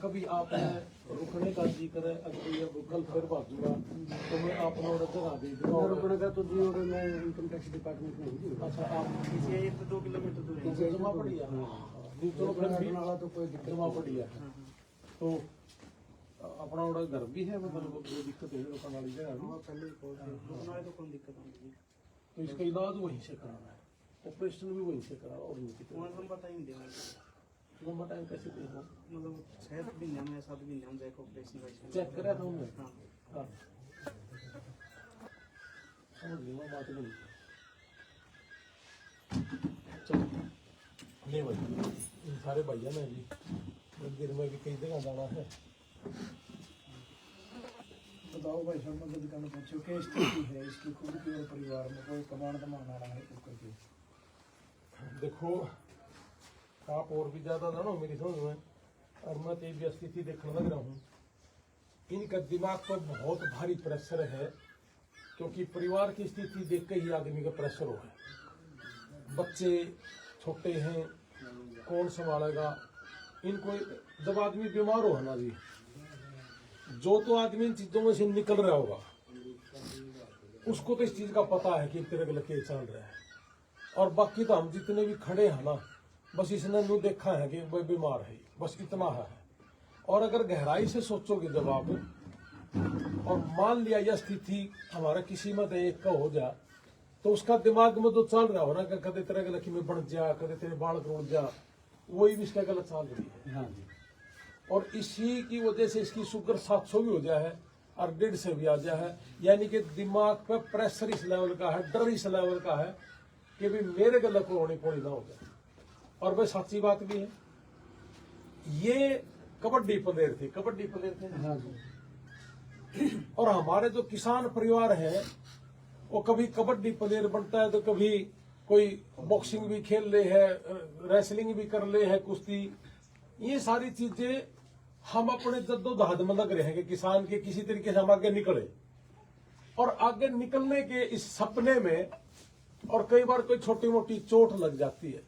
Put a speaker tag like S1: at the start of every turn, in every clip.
S1: कभी आपने रुकने का जी करे अगर ये कल फिर भागूंगा तो मैं आपने ऑर्डर जगह दे दूंगा। रुकने का तो जी ऑर्डर मैं इनकम टैक्स डिपार्टमेंट में हूँ। अच्छा, आप पीछे 2 किलोमीटर दूर जमा पड़ी है। चलो तो कोई जमा पड़ी है तो अपना ऑर्डर घर भी है, मतलब कोई दिक्कत है रुकने वाली जगह पहले तो कोई दिक्कत नहीं। तो इसका इलाज वहीं से कराना है, ऑपरेशन भी वहीं से करा। और लंबा टाइम देना, लंबा टाइम कैसे देना, मतलब 6 महीने में 7 महीने में जाके ऑपरेशन चेक करा था हमने। हाँ समझ लिया बात नहीं। चलो ले भाई, इन सारे भैया ना जी मंदिर में भी कई जगह जाना है। बताओ भाई साहब, मदद करना पूछो क्या स्थिति है इसकी खुद की और परिवार में, कोई कमांड दमाना रहा है कुछ करके। देखो आप और भी ज्यादा जानो मेरी समझ में, और मैं तो भी स्थिति देखने लग रहा हूँ। इनका दिमाग पर बहुत भारी प्रेशर है, क्योंकि परिवार की स्थिति देख के ही आदमी का प्रेशर हो है। बच्चे छोटे हैं, कौन संभालेगा इनको। जब आदमी बीमार हो ना जी, जो तो आदमी इन चीजों में से निकल रहा होगा उसको तो इस चीज का पता है कि तेरे लगे चल रहा है। और बाकी तो हम जितने भी खड़े हैं ना, बस इसने नु देखा है कि वो बीमार है, बस इतना है। और अगर गहराई से सोचोगे जब आप, और मान लिया यह स्थिति हमारा किसी में एक का हो जा, तो उसका दिमाग में तो चल रहा हो ना कि कदे तेरे लकी में बढ़ जा, कदे तेरे बाल रोड़ जा, वही भी इसका गलत चल रही है। हाँ जी। और इसी की वजह से इसकी शुगर 700 भी हो जाए है और 150 भी आ जाए है। यानी कि दिमाग पर प्रेशर इस लेवल का है, डर इस लेवल का है कि भी मेरे गलत को होने कोई ना हो जाए। और वह सच्ची बात भी है। ये कबड्डी प्लेयर थे, कबड्डी प्लेयर थे। हाँ जी। और हमारे जो किसान परिवार है वो कभी कबड्डी प्लेयर बनता है तो कभी कोई बॉक्सिंग भी खेल ले है, रेसलिंग भी कर ले है, कुश्ती। ये सारी चीजें हम अपने जद्दोजहद में लग रहे हैं कि किसान के किसी तरीके से हम आगे निकले। और आगे निकलने के इस सपने में और कई बार कोई छोटी मोटी चोट लग जाती है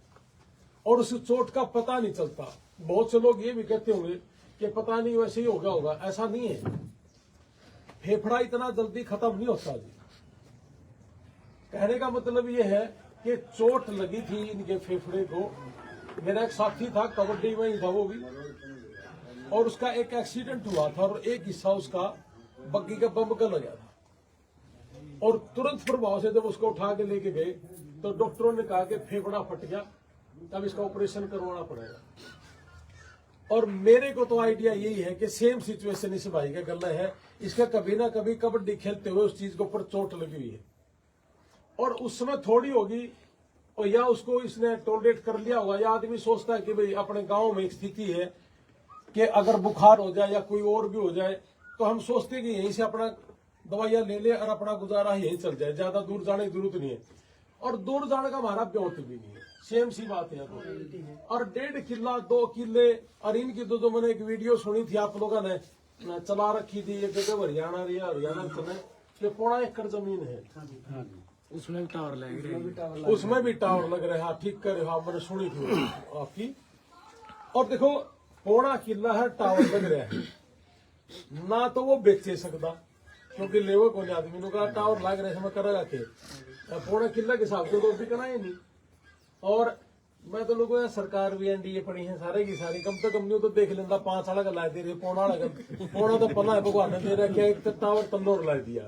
S1: और उस चोट का पता नहीं चलता। बहुत से लोग ये भी कहते होंगे कि पता नहीं वैसे ही होगा। ऐसा नहीं है, फेफड़ा इतना जल्दी खत्म नहीं होता जी। कहने का मतलब ये है कि चोट लगी थी इनके फेफड़े को। मेरा एक साथी था, कबड्डी में ही था वो भी, और उसका एक एक्सीडेंट हुआ था और एक हिस्सा उसका बग्गी का बम का लगा था। और तुरंत प्रभाव से जब उसको उठा के लेके गए तो डॉक्टरों ने कहा कि फेफड़ा फट गया, तब इसका ऑपरेशन करवाना पड़ेगा। और मेरे को तो आइडिया यही है कि सेम सिचुएशन इस भाई का गला है। इसका कभी ना कभी कबड्डी खेलते हुए उस चीज के ऊपर चोट लगी हुई है और उस समय थोड़ी होगी, और या उसको इसने टॉलरेट कर लिया होगा। या आदमी सोचता है कि भाई अपने गांव में एक स्थिति है कि अगर बुखार हो जाए या कोई और भी हो जाए तो हम सोचते हैं कि यहीं से अपना दवाइयां ले ले और अपना गुजारा यहीं चल जाए, ज्यादा दूर जाने की जरूरत नहीं है। और दूर जाने का हमारा ब्योत भी नहीं है, सेम सी बात है। और 1.5 किला 2 किले, और इनकी जो मैंने एक वीडियो सुनी थी आप लोगों ने चला रखी थी, एक जगह हरियाणा में 1.25 एकड़ जमीन है, उसमें भी टावर लग रहे हैं, उसमें भी टावर लग रहे हैं। ठीक कर रहे हो, मैंने सुनी थी आपकी। और देखो 1.25 किला है, टावर लग रहा है ना, तो वो बेचे सकता क्योंकि लेवर को आदमी ने कहा टावर लग रहे हैं करेगा के 1.25 किला के हिसाब से तो भी करना ही नहीं। और मैं तो लोगों सरकार भी एनडीए पड़ी है सारे की सारी, कम से कम नहीं तो देख लेंदा 5 वाला का ला दे रही, पौना तो पला है भगवान ने दे रखा, एक टावर तंदूर ला दिया।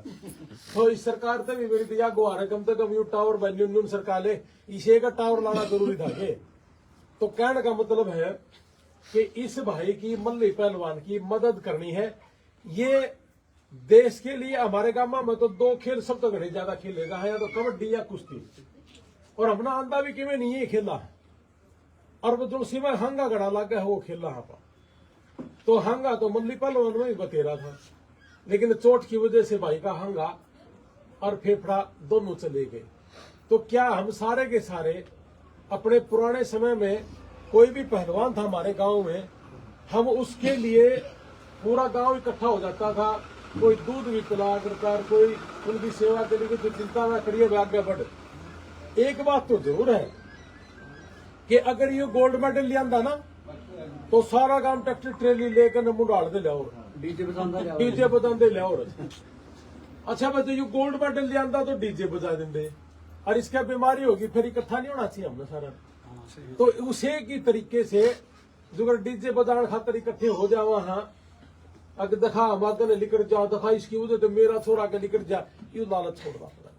S1: तो इस सरकार से भी मेरी दिया गुहार है, कम से कम यू टावर बन सरकार ले इसे का टावर लाना जरूरी था के। तो कहने का मतलब है कि इस भाई की मल्ली पहलवान की मदद करनी है। ये देश के लिए हमारे गांव में तो 2 खेल सब तो घने ज्यादा खेलेगा है, या तो कबड्डी या कुश्ती। और हमने आंदा भी कि नहीं है खेला, और वो जो सिवा हंगा गड़ा लगा है वो खेला यहाँ पर। तो हंगा तो मल्ली पहलवान में ही बतेरा था, लेकिन चोट की वजह से भाई का हंगा और फेफड़ा दोनों चले गए। तो क्या हम सारे के सारे अपने पुराने समय में कोई भी पहलवान था हमारे गांव में, हम उसके लिए पूरा गांव इकट्ठा हो जाता था कोई दूध भी पिला करता, कोई उनकी सेवा के लिए जो चिंता में करिए वे आगे बढ़। एक बात तो जरूर है कि अगर ये गोल्ड मेडल लिया ना तो सारा काम ट्रैक्टर ट्रेली लेकर मुंडाल दे लिया, डीजे बजाते लिया। अच्छा भाई, तो ये गोल्ड मेडल लिया तो डीजे बजा देंगे, और इसका बीमारी होगी फिर इकट्ठा नहीं होना चाहिए हमने सारा। तो उसे की तरीके से जो अगर डीजे बजाने खातर इकट्ठे हो जावा, हाँ अगर दखा हमारे ने लिकर जाओ, दखा इसकी वजह तो मेरा छोरा के लिकर जा, ये लालच छोड़ना पड़ा।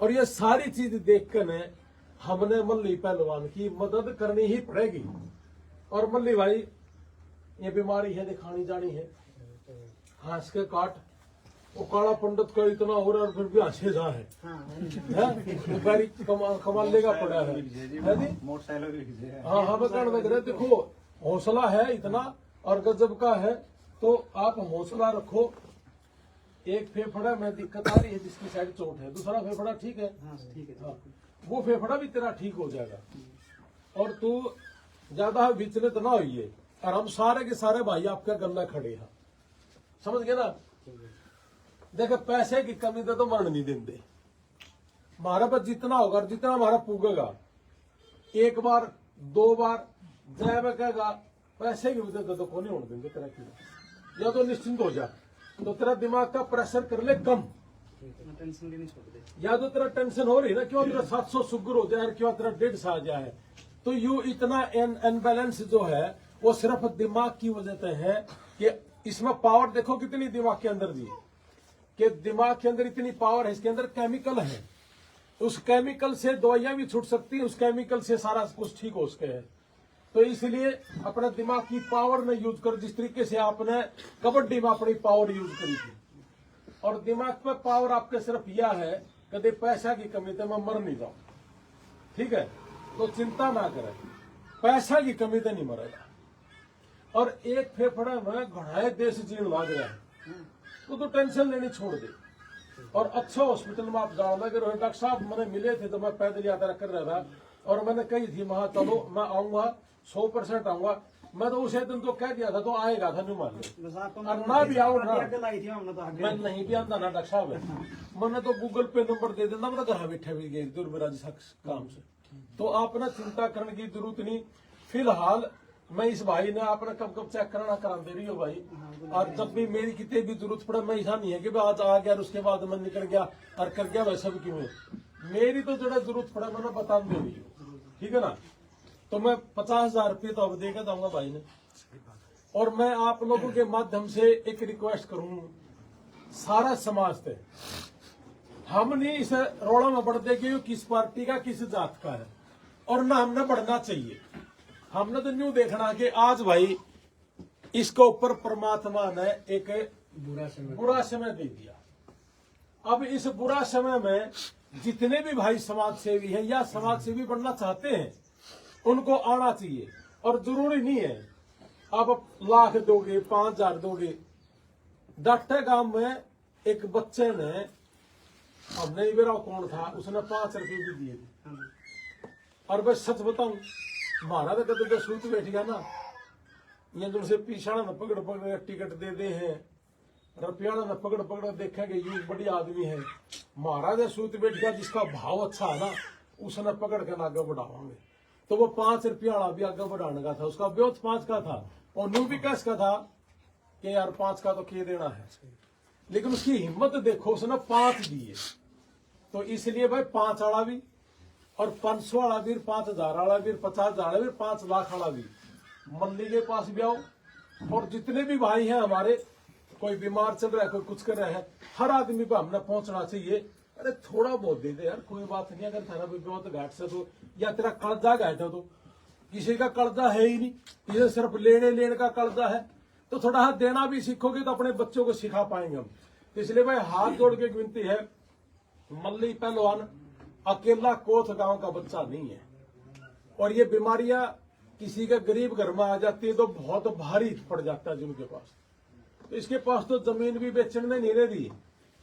S1: और ये सारी चीज देखकर हमने मल्ली पहलवान की मदद करनी ही पड़ेगी। और मल्ली भाई, ये बीमारी है दिखानी जानी है, हंस के काट। वो काला पंडित का इतना हो रहा है और फिर भी हंसे जा है, कमाल लेगा पड़ा है मोटरसाइकिल। हाँ हाँ, मैं कहने लग रहा, देखो हौसला है इतना और गजब का है, तो आप हौसला रखो। एक फेफड़ा में दिक्कत आ रही है जिसकी साइड चोट है, दूसरा फेफड़ा ठीक है, हाँ, वो फेफड़ा भी तेरा ठीक हो जाएगा। और तू ज्यादा विचलित ना होइए, और हम सारे के सारे भाई आपके गले खड़े हैं, समझ गए ना। देखो पैसे की कमी तो मरण नहीं देंगे, हमारा पास जितना होगा जितना हमारा पूगेगा, एक बार दो बार जय में कहेगा, पैसे की वजह तो कौन होने देंगे तेरा की। या तो निश्चिंत हो जा, तो तेरा दिमाग का प्रेशर कर ले कम, टेंशन लेनी छोड़ दे। या तो तेरा टेंशन हो रही ना, क्यों तेरा 700 शुगर हो जाए, क्यों तेरा 150 आ जाए, तो यू इतना अनबैलेंस जो है वो सिर्फ दिमाग की वजह से है। कि इसमें पावर देखो कितनी दिमाग के अंदर दी, कि दिमाग के अंदर इतनी पावर है, इसके अंदर केमिकल है, उस केमिकल से दवाइयां भी छूट सकती है, उस केमिकल से सारा कुछ ठीक हो सके है। तो इसलिए अपने दिमाग की पावर में यूज कर, जिस तरीके से आपने कबड्डी में अपनी पावर यूज करी थी। और दिमाग पे पावर आपके सिर्फ यह है, कभी पैसा की कमी तो मैं मर नहीं जाऊं, ठीक है, तो चिंता ना करें, पैसा की कमी तो नहीं मरेगा। और एक फेफड़ा में घड़ाए देश जीण लाग रहा है, तो टेंशन लेनी छोड़ दे। और अच्छे हॉस्पिटल में आप जाओ लगे। डॉक्टर साहब मैंने मिले थे तो मैं पैदल यात्रा कर रहा था, और मैंने कही थी वहां चलो मैं आऊंगा, 100% आऊंगा। मैं तो उसे दिन तो कह दिया था, तो आएगा था, नहीं मान लो, और ना भी आओ ना, मैं नहीं भी आता ना डॉक्टर साहब, मैंने तो गूगल पे नंबर दे देना, मैं घर बैठे भी गए दूर मेरा काम से। तो आप ना चिंता करने की जरूरत नहीं। फिलहाल मैं इस भाई ने आपने कब कब चेक कराना करा दे रही हो भाई, और जब भी मेरी कितनी भी जरूरत पड़े, मैं ऐसा नहीं है कि आज आ गया और उसके बाद मैं निकल गया और कर गया, वैसा भी क्यों है। मेरी तो जो जरूरत पड़े मैंने बता दे रही हो, ठीक है ना। तो मैं 50,000 रुपये तो अब देकर जाऊंगा भाई ने। और मैं आप लोगों के माध्यम से एक रिक्वेस्ट करूं, सारा समाज से, हम नहीं इस रोड़ा में बढ़ देंगे किस पार्टी का किस जात का है, और ना हमने बढ़ना चाहिए। हमने तो न्यू देखना कि आज भाई इसके ऊपर परमात्मा ने एक बुरा समय दे दिया। अब इस बुरा समय में जितने भी भाई समाज सेवी हैं या समाज सेवी बनना चाहते हैं, उनको आना चाहिए। और जरूरी नहीं है अब लाख दोगे 5,000 दोगे। डॉक्टर गांव में एक बच्चे ने, अब नहीं मेरा कौन था, उसने 5 रुपये भी दिए थे। और मैं सच बताऊं, हमारा तो कदम सूत बैठ गया ना, ये तुमसे पीछा न पकड़ पकड़ टिकट दे दे हैं, रुपया न पकड़ पकड़ देखेंगे यू बढ़िया आदमी है। महाराज सूत बैठ गया, जिसका भाव अच्छा है ना उसने पकड़ के आगे बढ़ावांगे। तो वो 5 रुपया वाला भी आगे बढ़ाने का था, उसका ब्योत 5 का था, और न्यू विकास का था कि यार 5 का तो क्या देना है, लेकिन उसकी हिम्मत देखो, उसने 5 दिए। तो इसलिए भाई 5 वाला भी, और 500 वाला भी, 5,000 वाला भी, 50,000 वाला भी, 5 लाख वाला भी मल्ली के पास भी आओ। और जितने भी भाई हैं हमारे, कोई बीमार चल रहा है, कोई कुछ कर रहा है, हर आदमी को हमने पहुंचना चाहिए। अरे थोड़ा बहुत दे दे यार, कोई बात नहीं। अगर तेरा बहुत घाट से तो, या तेरा कर्जा घाट है, तो किसी का कर्जा है ही नहीं, इसे सिर्फ लेने का कर्जा है, तो थोड़ा हाथ देना भी सीखोगे तो अपने बच्चों को सिखा पाएंगे हम। इसलिए भाई हाथ जोड़ के विनती है, मल्ली पहलवान अकेला कोथ गांव का बच्चा नहीं है। और ये बीमारियां किसी के गरीब घर में आ जाती है तो बहुत भारी पड़ जाता है जिनके पास। तो इसके पास तो जमीन भी बेचने नहीं रह रही।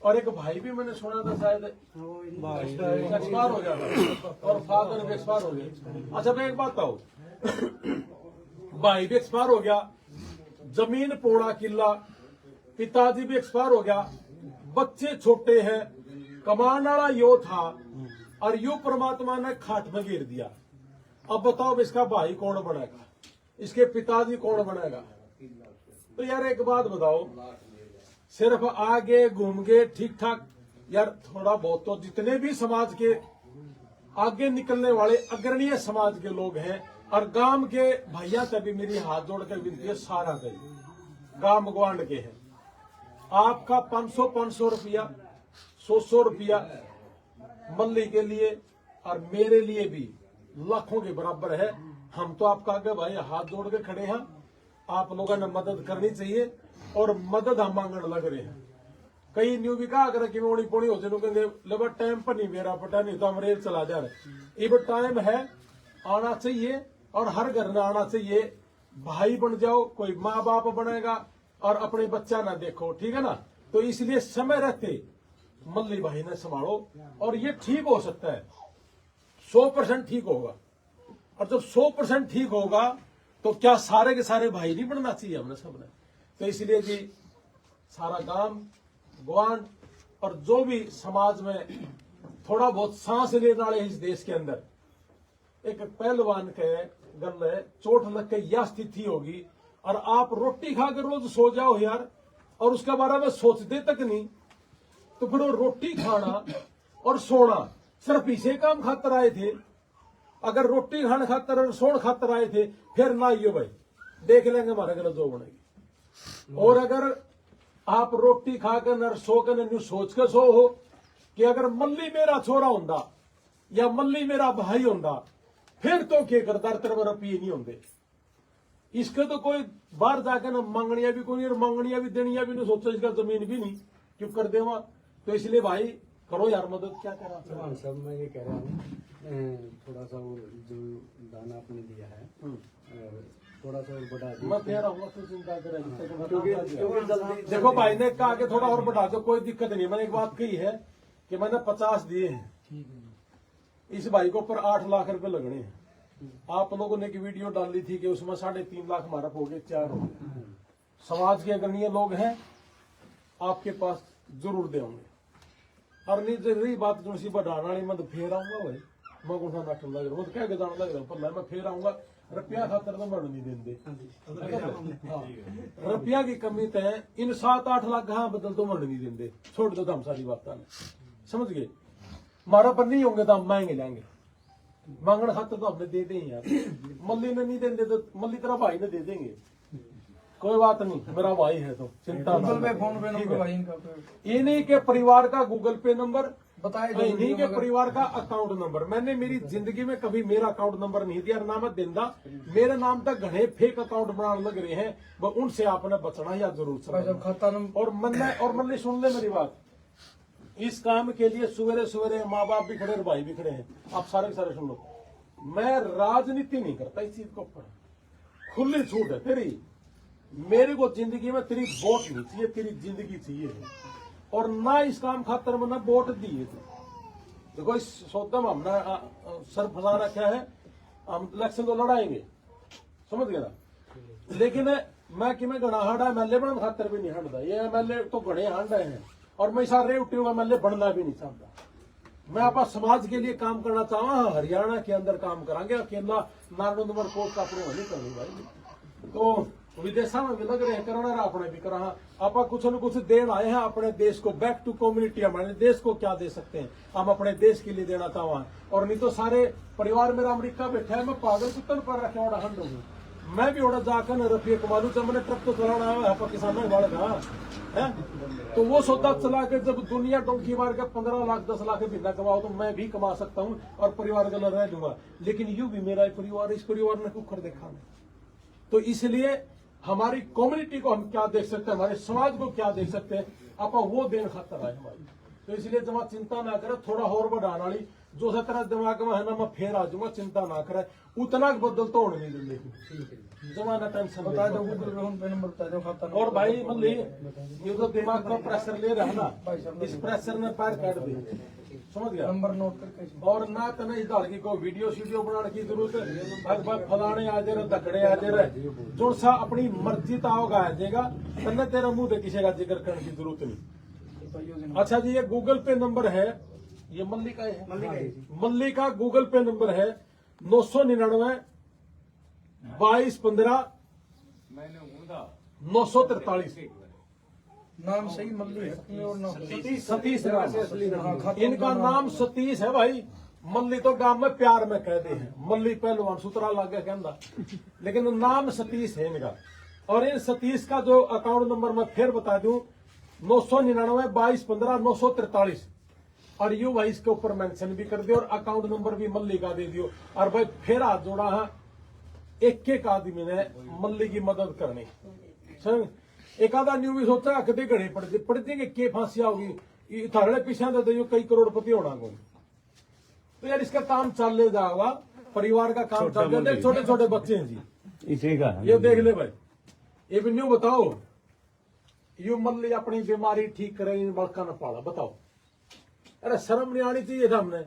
S1: और एक भाई भी मैंने सुना था शायद एक्सपायर हो जाता, और फादर भी एक्सपायर हो गया। अच्छा मैं एक बात बताऊं, भाई भी एक्सपायर हो गया, जमीन पौड़ा किला, पिताजी भी एक्सपायर हो गया, बच्चे छोटे हैं, कमाने वाला यो था और यो परमात्मा ने खाट में गिर दिया। अब बताओ इसका भाई कौन बनेगा, इसके पिताजी कौन बनेगा? तो यार एक बात बताओ, सिर्फ आगे घूम के ठीक ठाक यार थोड़ा बहुत तो जितने भी समाज के आगे निकलने वाले अग्रणीय समाज के लोग हैं और गांव के भैया से भी मेरी हाथ जोड़ के विनती है, सारा गई गांव ग्वांड के हैं, आपका 500 रुपया 100 रुपया मल्ली के लिए और मेरे लिए भी लाखों के बराबर है। हम तो आपका आगे भाई हाथ जोड़ के खड़े हैं, आप लोगों ने मदद करनी चाहिए और मदद हम मांगने लग रहे हैं। कई न्यू भी कहा कर कि मोड़ी पोड़ी होते कहेंगे लेबर टाइम पर नहीं मेरा पता नहीं तो हम रेल चला जा रहे। ये टाइम है, आना चाहिए और हर घर में आना चाहिए। भाई बन जाओ, कोई माँ बाप बनेगा और अपने बच्चा ना देखो, ठीक है ना। तो इसलिए समय रहते मल्ली भाई ने संभालो और ये ठीक हो सकता है, 100% ठीक होगा। और जब 100% ठीक होगा तो क्या सारे के सारे भाई नहीं बनना चाहिए हमने सबने? तो इसलिए जी सारा गांव ग्वांड और जो भी समाज में थोड़ा बहुत सांस लेने वाले इस देश के अंदर, एक पहलवान के गले चोट लग के यह स्थिति होगी और आप रोटी खाकर रोज सो जाओ यार और उसके बारे में सोचते तक नहीं, तो फिर वो रोटी खाना और सोना सिर्फ इसे काम खातर आए थे। अगर रोटी खाने खातर और सोन खातर आए थे फिर ना यो भाई देख लेंगे हमारे घर जो बनेगी। और अगर आप रोटी खाकर न सो कर न्यू सोच के सो हो कि अगर मल्ली मेरा छोरा होंदा या मल्ली मेरा भाई होंदा फिर तो क्या करता तेरे रुपये नहीं होंगे। इसके तो कोई बाहर जाकर न मांगनिया भी कोई और मांगनिया भी देनिया भी नहीं सोचो, इसका जमीन भी नहीं क्यों कर दे वहां। तो इसलिए भाई करो यार मदद। क्या करा
S2: सब मैं ये कह रहा हूँ थोड़ा सा वो जो दाना आपने दिया है थोड़ा सा और बढ़ा दीजिए।
S1: मैं कह रहा हूँ तो चिंता करें। देखो भाई ने कहा कि थोड़ा और बढ़ा दो, कोई दिक्कत नहीं। मैंने एक बात कही है कि मैंने 50 दिए हैं, इस भाई को ऊपर 8 लाख रुपए लगने हैं। आप लोगों ने एक वीडियो डाली थी कि उसमें 3.5 लाख हमारा हो गए, 4 हो गए। समाज के अग्रणीय लोग हैं, आपके पास जरूर देंगे। और नहीं जरूरी बात जो सी बढ़ाना नहीं, मैं तो फेर आऊंगा भाई, मैं कौन सा नाटक लग रहा हूँ, क्या जाना लग रहा हूँ पर मैं फेर आऊंगा। रुपया खातर तो मर नहीं देंगे, रुपया की कमी तो है। इन 7-8 लाख हाँ बदल तो मर नहीं देंगे, छोड़ दो हम सारी बात समझ गए। हमारा पर नहीं होंगे तो हम मांगे लेंगे, मांगने खातर तो हमने दे दें यार। मल्ली ने नहीं देंगे तो मल्ली तेरा भाई ने दे देंगे, कोई बात नहीं, मेरा भाई है तो चिंता
S3: गूगल पे फोन पे नंबर भाई इनका
S1: ये नहीं के परिवार का गूगल पे नंबर
S3: बताए,
S1: नहीं के परिवार का अकाउंट नंबर। मैंने मेरी जिंदगी में कभी मेरा अकाउंट नंबर नहीं दिया, ना मैं देंदा। मेरे नाम तक घने फेक अकाउंट बनाने लग रहे हैं, वो उनसे आपने बचना या जरूर
S3: खाता नंबर।
S1: और मल्ले सुन ले मेरी बात, इस काम के लिए सवेरे सवेरे माँ बाप भी खड़े और भाई भी खड़े हैं, आप सारे सुन लो। मैं राजनीति नहीं करता इस चीज को ऊपर, खुली छूट है तेरी। मेरे को जिंदगी में तेरी वोट नहीं चाहिए, तेरी जिंदगी चाहिए है। और ना इस काम खातर में ना वोट दिए थे। देखो इस सौदा में हमने सर फंसा रखा है, हम इलेक्शन तो लड़ाएंगे, समझ गए ना। लेकिन मैं कि मैं गणा हंडा एमएलए बनने खातर भी नहीं हंडदा, ये एमएलए तो गणे हंड रहे हैं और मैं सारे उठे हुए एमएलए बनना भी नहीं चाहता। मैं अपना समाज के लिए काम करना चाहूँ, हरियाणा के अंदर काम करांगे, अकेला नारनंदमर कोर्ट का अपने नहीं करनी भाई। तो विदेशा में भी लग रहे हैं करना, अपने भी करा। आप कुछ न कुछ देन आए हैं अपने देश को, बैक टू कम्युनिटी। हमारे देश को क्या दे सकते हैं हम अपने देश के लिए देना चाहवा। और नहीं तो सारे परिवार मेरा अमेरिका बैठा है, मैं पागल कुत्तन पर रखे ओड़ा हंड हूँ। मैं भी ओड़ा जाकर रुपये कमा लू, मैंने ट्रक तो चलाना है किसानों वाले का। तो वो सौदा चला के जब दुनिया डोंकी मार के 15 लाख 10 लाख महीना कमाओ तो मैं भी कमा सकता हूँ और परिवार का रह दूंगा। लेकिन यूं भी मेरा परिवार, इस परिवार ने कुकर देखा नहीं। तो इसलिए हमारी कम्युनिटी को हम क्या देख सकते हैं, हमारे समाज को क्या देख सकते हैं, आप वो देन खातर आए हमारी। तो इसलिए जमा चिंता ना करे, थोड़ा और बढ़ाने वाली जो सा तरह दिमाग में है ना, मैं फेर आ जाऊंगा, चिंता ना करे। उतना बदल तो होने नहीं देंगे, जमा ना टेंशन।
S3: बता दो गूगल पे नंबर बता दो खाता।
S1: और भाई मल्ली ये तो दिमाग का प्रेशर ले रहा है ना, इस प्रेशर में पैर काट दे, समझ गया
S3: नंबर नोट करके जी।
S1: और ना तो इस दाल की कोई वीडियो शीडियो बनाने की जरूरत है। अगर फलाने आ जाए दकड़े आ जाए जो सा अपनी मर्जी ता होगा आ जाएगा तन्ने तेरा मुंह दे किसी का जिक्र करने की जरूरत नहीं।
S3: तो यूज
S1: अच्छा जी, ये गूगल पे नंबर है, ये मल्ली का है, मल्ली का गूगल पे नंबर है 999 22 15 943।
S3: नाम सही मल्ली है अपने और नाम
S1: सतीश नाम
S3: हाँ, खाता
S1: इनका नाम सतीश है भाई। मल्ली तो गांव में प्यार में कहते हैं, मल्ली पहलवान सुतरा लागे कहता, लेकिन नाम सतीश है इनका। और इन सतीश का जो अकाउंट नंबर मैं फिर बता दूं 999 22 15 943। और यू भाई इसके ऊपर मेंशन भी कर दियो और अकाउंट नंबर भी मल्ली का दे दियो। और भाई फिर हाथ जोड़ा है, एक एक आदमी ने मल्ली की मदद करनी। समझ? एक आधा न्यू भी सोचा कदे घड़े पड़ते कि के फांसी आओगी थारे पीछे तो कई करोड़पति होना को। तो यार इसका काम चल ले जाएगा, परिवार का काम चल जाए। छोटे छोटे बच्चे हैं जी,
S2: इसी का
S1: ये देख ले भाई। ये भी न्यू बताओ, यू मल्ली अपनी बीमारी ठीक करे इन बड़का न पाला, बताओ। अरे शर्म नहीं आनी चाहिए था हमने।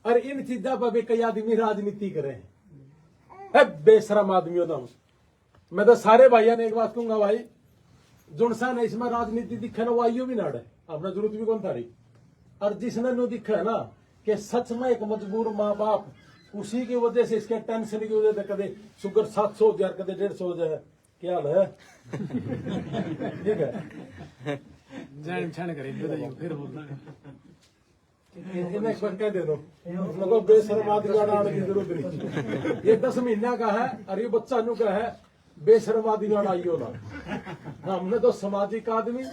S1: अरे इन चीजा पर भी कई आदमी राजनीति करे हैं, बेशरम आदमियों का। मैं तो सारे भाइयों ने एक बात कहूंगा भाई, जुनसा ने इसमें राजनीति दिखे ना वो आइयो भी नाड़े, अपना जरूरत भी कौन थारी। और जिसने नो दिखा है ना कि सच में एक मजबूर माँ बाप, उसी की वजह से इसके टेंशन की वजह से कदे शुगर 700 हो जाए, कदे 150 हो जाए। क्या हाल है? ठीक है,
S2: जान छान करे फिर बोलना
S1: इन्हें एक बार कह दे दो, मतलब बेशरम आदमी आने की जरूरत नहीं। ये 10 महीना का है और ये बच्चा नु का है, बेशरम आदमी आइयो ना। हमने तो सामाजिक आदमी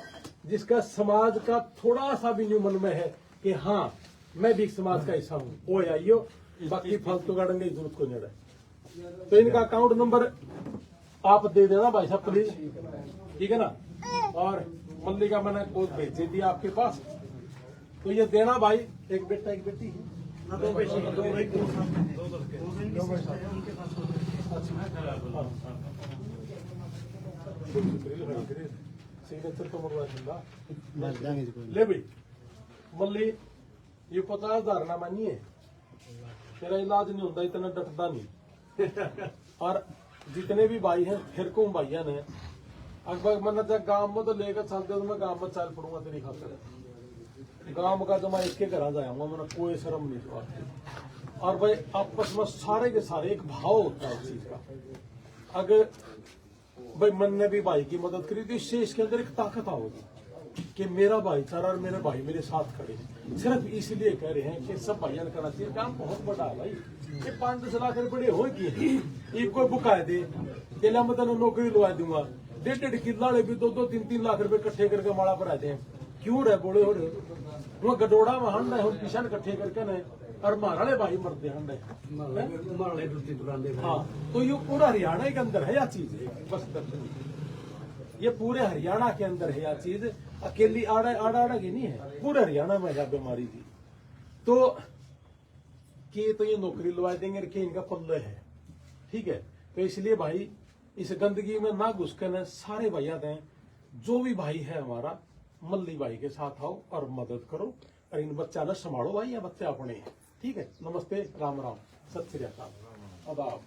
S1: जिसका समाज का थोड़ा सा भी न्यू मन में है कि हाँ मैं भी समाज का हिस्सा हूँ, वो आइयो। बाकी फालतू गाड़ने की जरूरत को नहीं है। तो इनका अकाउंट नंबर आप दे देना भाई साहब प्लीज, ठीक है ना। और मल्ली का मैंने कोड भेज दिया आपके पास, तो ये देना भाई। एक बेटा एक बेटी है, दो सिग्नेचर तो मरवा दूंगा। ले भाई मल्ली, ये 50,000 ना मानिए, तेरा इलाज नहीं होता, इतना डटता नहीं। और जितने भी भाई हैं फिर को भाइया ने अगर मैंने गांव में तो लेकर चलते तो मैं गांव में चल पड़ूंगा तेरी खातिर। गांव का तो मैं इसके घर जाऊंगा, मैंने कोई शर्म नहीं छोड़ा। और भाई आपस में सारे के सारे एक भाव होता है इस चीज का। अगर भाई मन ने भी भाई की मदद करी तो इससे इसके अंदर एक ताकत आओगी कि मेरा भाईचारा और मेरे भाई मेरे साथ खड़े हैं। सिर्फ इसलिए कह रहे हैं कि सब भाइयों ने करना चाहिए। काम बहुत बड़ा है भाई, ये 5-10 लाख रुपये हो गए। एक कोई बुक आए थे केला मैं तेन नौकरी लगा दूंगा, 1.5 किला वाले भी 2-3 लाख रुपए इकट्ठे करके माड़ा पर आते हैं। क्यों रहे बोले हो रहे वो गडोड़ा में हंड है, किसान इकट्ठे करके न और माराले भाई मरते हंड है। हाँ, तो ये पूरा हरियाणा के अंदर है यह चीज, बस ये पूरे हरियाणा के अंदर है यह चीज। अकेली आड़ा की नहीं है, पूरे हरियाणा में यह बीमारी थी। तो कि तो ये नौकरी लगा देंगे कि इनका पल्ले है, ठीक है। तो इसलिए भाई इस गंदगी में ना घुस कर सारे भैया दें, जो भी भाई है हमारा मल्ली भाई के साथ आओ और मदद करो और इन बच्चा न संभालो भाई, ये बच्चे अपने हैं, ठीक है। नमस्ते, राम राम, सत श्री अकाल, आदाब।